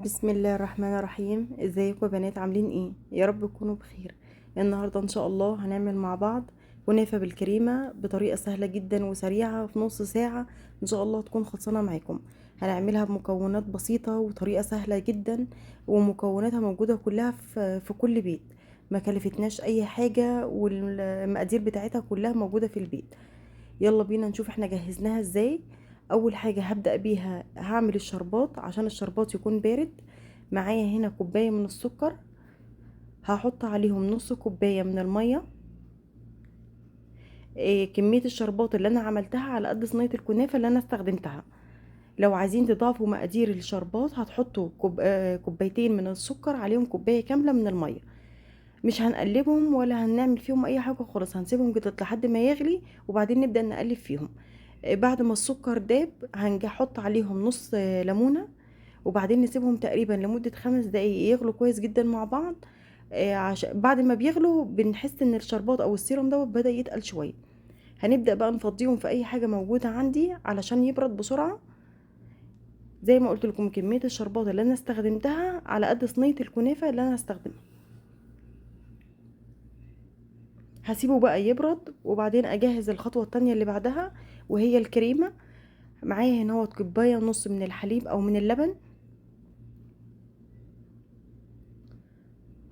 بسم الله الرحمن الرحيم. ازيكم يا بنات؟ عاملين ايه؟ يا رب تكونوا بخير. النهارده ان شاء الله هنعمل مع بعض كنافه بالكريمه بطريقه سهله جدا وسريعه في نص ساعه. ان شاء الله تكون خلصانه معاكم. هنعملها بمكونات بسيطه وطريقه سهله جدا، ومكوناتها موجوده كلها في كل بيت. ما كلفتناش اي حاجه، والمقادير بتاعتها كلها موجوده في البيت. يلا بينا نشوف احنا جهزناها ازاي. اول حاجة هبدأ بيها هعمل الشربات. عشان الشربات يكون بارد، معايا هنا كوباية من السكر، هحط عليهم نص كوباية من المية. كمية الشربات اللي انا عملتها على قد صينية الكنافة اللي انا استخدمتها. لو عايزين تضافوا مقادير الشربات هتحطوا كوبايتين من السكر عليهم كوباية كاملة من المية. مش هنقلبهم ولا هنعمل فيهم اي حاجة خالص، هنسيبهم كده لحد ما يغلي وبعدين نبدأ نقلب فيهم. بعد ما السكر داب هنجي احط عليهم نص ليمونة، وبعدين نسيبهم تقريبا لمدة 5 دقايق يغلوا كويس جدا مع بعض. عشان بعد ما بيغلوا بنحس ان الشربات او السيرم دوت بدأ يتقل شوية. هنبدأ بقى نفضيهم في اي حاجة موجودة عندي علشان يبرد بسرعة. زي ما قلت لكم كمية الشربات اللي انا استخدمتها على قد صينية الكنافة اللي انا هستخدمها. هسيبه بقى يبرد وبعدين اجهز الخطوة التانية اللي بعدها، وهي الكريمة. معايا هنا هو كوباية ونص من الحليب او من اللبن.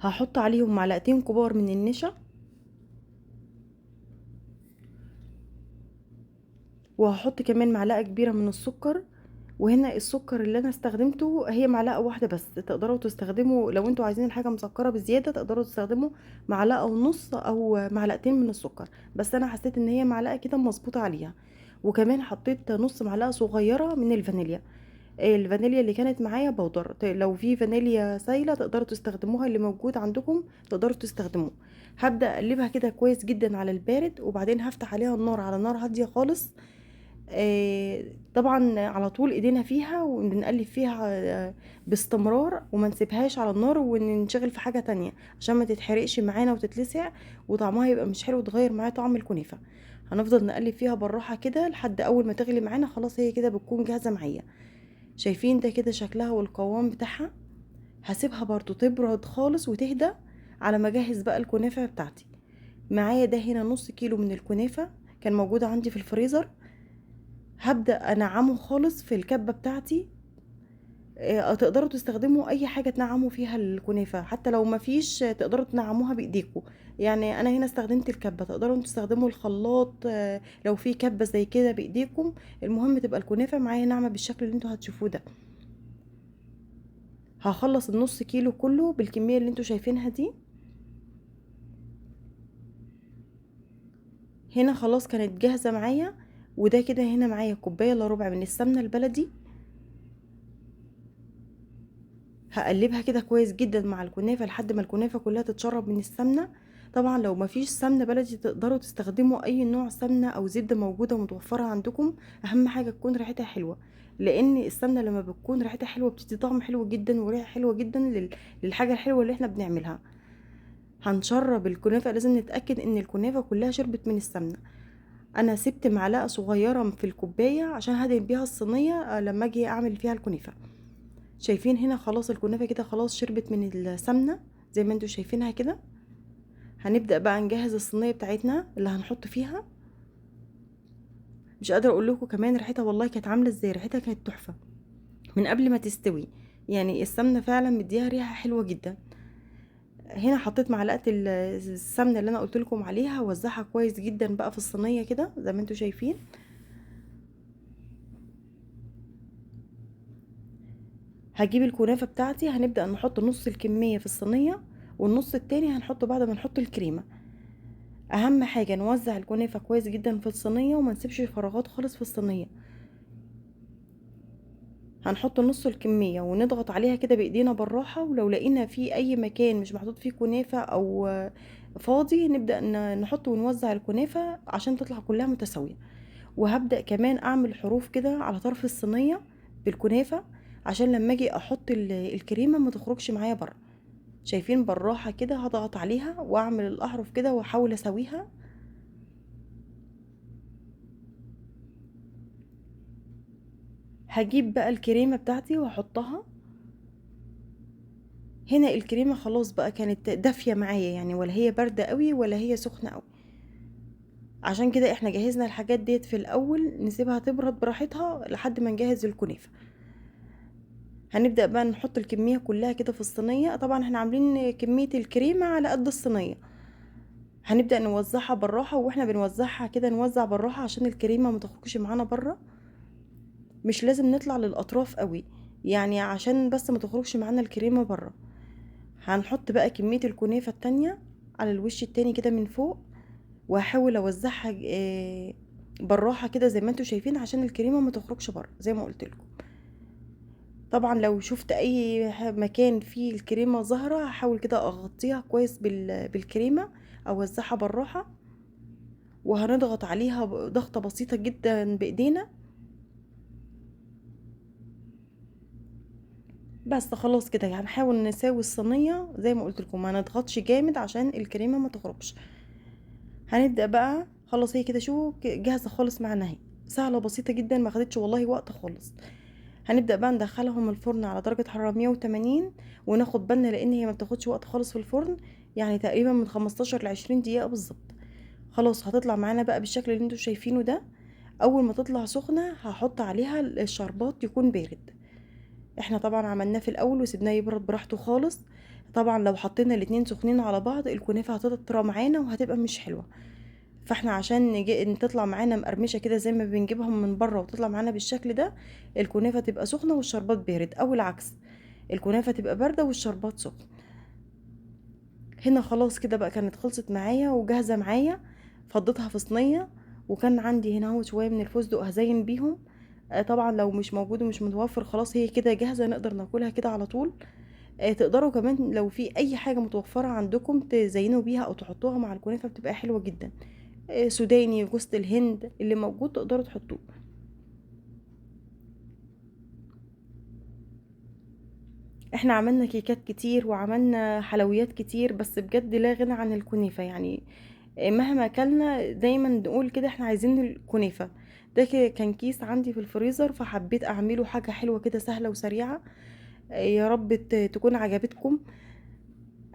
هحط عليهم معلقتين كبار من النشا، وهحط كمان معلقة كبيرة من السكر. وهنا السكر اللي انا استخدمته هي معلقة واحدة بس. تقدروا تستخدموا لو انتوا عايزين الحاجة مسكرة بزيادة، تقدروا تستخدموا معلقة ونص او معلقتين من السكر، بس انا حسيت ان هي معلقة كده مظبوطة عليها. وكمان حطيت نص معلقة صغيرة من الفانيليا. الفانيليا اللي كانت معايا بودر، لو في فانيليا سايلة تقدروا تستخدموها، اللي موجود عندكم تقدروا تستخدموه. هبدأ اقلبها كده كويس جدا على البارد، وبعدين هفتح عليها النار على نار هادية خالص. طبعا على طول ايدينا فيها وبنقلب فيها باستمرار، وما نسيبهاش على النار وننشغل في حاجة تانية عشان ما تتحرقش معانا وتتلسع وطعمها يبقى مش حلو وتغير معايا طعم الكنافة. هنفضل نقلب فيها بالراحة كده لحد اول ما تغلي معانا. خلاص هي كده بتكون جاهزة معايا. شايفين ده كده شكلها والقوام بتاعها. هسيبها برضو تبرد خالص وتهدى على ما اجهز بقى الكنافة بتاعتي. معايا ده هنا نص كيلو من الكنافة كان موجود عندي في الفريزر. هبدأ انعمه خالص في الكبة بتاعتي. تقدروا تستخدموا اي حاجة تنعموا فيها الكنافة، حتى لو ما فيش تقدروا تنعموها بايديكم. يعني انا هنا استخدمت الكبة، تقدروا انتوا تستخدموا الخلاط لو في كبة زي كده بايديكم. المهم تبقى الكنافة معايا ناعمة بالشكل اللي انتوا هتشوفوه ده. هخلص النص كيلو كله بالكمية اللي انتوا شايفينها دي. هنا خلاص كانت جاهزة معايا. وده كده هنا معايا كوباية الا ربع من السمنة البلدي. هقلبها كده كويس جدا مع الكنافه لحد ما الكنافه كلها تتشرب من السمنه. طبعا لو مفيش سمنه بلدي تقدروا تستخدموا اي نوع سمنه او زبده موجوده متوفره عندكم. اهم حاجه تكون ريحتها حلوه، لان السمنه لما بتكون ريحتها حلوه بتدي طعم حلو جدا وريحه حلوه جدا للحاجه الحلوه اللي احنا بنعملها. هنشرب الكنافه، لازم نتاكد ان الكنافه كلها شربت من السمنه. انا سبت معلقه صغيره في الكوبايه عشان هدهن بيها الصينيه لما اجي اعمل فيها الكنافه. شايفين هنا خلاص الكنافة كده خلاص شربت من السمنة زي ما انتوا شايفينها كده. هنبدأ بقى نجهز الصينية بتاعتنا اللي هنحط فيها. مش قادرة اقول لكم كمان ريحتها والله كانت عاملة ازاي. ريحتها كانت تحفة من قبل ما تستوي. يعني السمنة فعلا مديها ريحة حلوة جدا. هنا حطيت معلقة السمنة اللي انا قلت لكم عليها، وزعها كويس جدا بقى في الصينية كده زي ما انتوا شايفين. هجيب الكنافة بتاعتي، هنبدأ نحط نص الكمية في الصينية، والنص التاني هنحطه بعد ما نحط الكريمة. اهم حاجه نوزع الكنافه كويس جدا في الصينيه وما نسيبش فراغات خالص في الصينيه. هنحط نص الكميه ونضغط عليها كده بايدينا بالراحه، ولو لقينا في اي مكان مش محطوط فيه كنافه او فاضي نبدا نحط ونوزع الكنافه عشان تطلع كلها متساويه. وهبدا كمان اعمل حروف كده على طرف الصينيه بالكنافه، عشان لما اجي احط الكريمه ما تخرجش معايا بره. شايفين بالراحه كده هضغط عليها واعمل الاحرف كده واحاول اسويها. هجيب بقى الكريمة بتاعتي واحطها. هنا الكريمة خلاص بقى كانت دافية معايا، يعني ولا هي باردة قوي ولا هي سخنة قوي. عشان كده احنا جهزنا الحاجات ديت في الاول، نسيبها تبرد براحتها لحد ما نجهز الكنافة. هنبدأ بقى نحط الكمية كلها كده في الصينية. طبعا احنا عاملين كمية الكريمة على قد الصينية. هنبدأ نوزعها بالراحة، واحنا بنوزعها كده نوزع بالراحة عشان الكريمة ما تخرجش معانا بره. مش لازم نطلع للأطراف قوي، يعني عشان بس ما تخرجش معانا الكريمة بره. هنحط بقى كمية الكنافة التانية على الوش التاني كده من فوق، وهحاول اوزعها بالراحة كده زي ما انتوا شايفين عشان الكريمة ما تخرجش بره زي ما قلت لكم. طبعا لو شفت اي مكان فيه الكريمة ظاهرة هحاول كده اغطيها كويس بالكريمة، اوزعها بالراحة، وهنضغط عليها ضغطة بسيطة جدا بايدينا. بس خلاص كده هنحاول نساوي الصينية زي ما قلت لكم، ما نضغطش جامد عشان الكريمة ما تخرجش. هنبدأ بقى خلاص، هي كده شو جاهزة خالص معانا اهي، سهلة بسيطة جدا، ما خدتش والله وقت خالص. هنبدأ بقى ندخلهم الفرن على درجة حرارة 180، وناخد بالنا لان هي ما بتاخدش وقت خالص في الفرن، يعني تقريبا من 15 ل 20 دقيقة بالظبط. خلاص هتطلع معانا بقى بالشكل اللي انتوا شايفينه ده. اول ما تطلع سخنة هحط عليها الشربات يكون بارد. احنا طبعا عملناه في الاول وسيبناه يبرد براحته خالص. طبعا لو حطينا الاتنين سخنين على بعض الكنافة هتطرى معانا وهتبقى مش حلوة. فاحنا عشان ان تطلع معانا مقرمشه كده زي ما بنجيبهم من بره وتطلع معانا بالشكل ده، الكنافه تبقى سخنه والشربات بارد، او العكس، الكنافه تبقى بارده والشربات سخن. هنا خلاص كده بقى كانت خلصت معايا وجاهزه معايا. فضيتها في صينيه، وكان عندي هنا هو شويه من الفستق هزين بيهم. طبعا لو مش موجود ومش متوفر خلاص هي كده جاهزه نقدر ناكلها كده على طول. تقدروا كمان لو في اي حاجه متوفره عندكم تزينوا بيها او تحطوها مع الكنافه بتبقى حلوه جدا. سوداني، جوز الهند، اللي موجود تقدروا تحطوه. احنا عملنا كيكات كتير وعملنا حلويات كتير، بس بجد لا غنى عن الكنافة يعني. مهما اكلنا دايما نقول كده احنا عايزين الكنافة. ده كان كيس عندي في الفريزر، فحبيت اعمله حاجة حلوة كده سهلة وسريعة. يا رب تكون عجبتكم.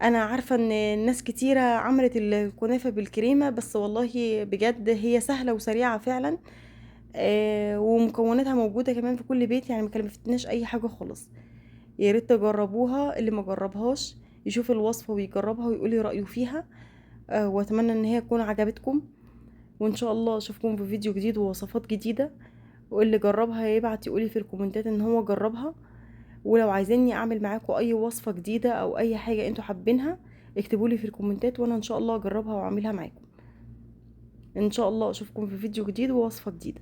انا عارفة ان ناس كتيرة عملت الكنافة بالكريمة، بس والله بجد هي سهلة وسريعة فعلا. ومكوناتها موجودة كمان في كل بيت، يعني ما كلفتناش اي حاجة خالص. يا ريت تجربوها، اللي ما جربهاش يشوف الوصفة ويجربها ويقولي رأيه فيها. واتمنى ان هي تكون عجبتكم، وان شاء الله اشوفكم في فيديو جديد ووصفات جديدة. واللي جربها يبعت يقولي في الكومنتات ان هو جربها. ولو عايزيني اعمل معاكم اي وصفة جديدة او اي حاجة انتوا حابينها اكتبولي في الكومنتات، وانا ان شاء الله اجربها واعملها معاكم. ان شاء الله اشوفكم في فيديو جديد ووصفة جديدة.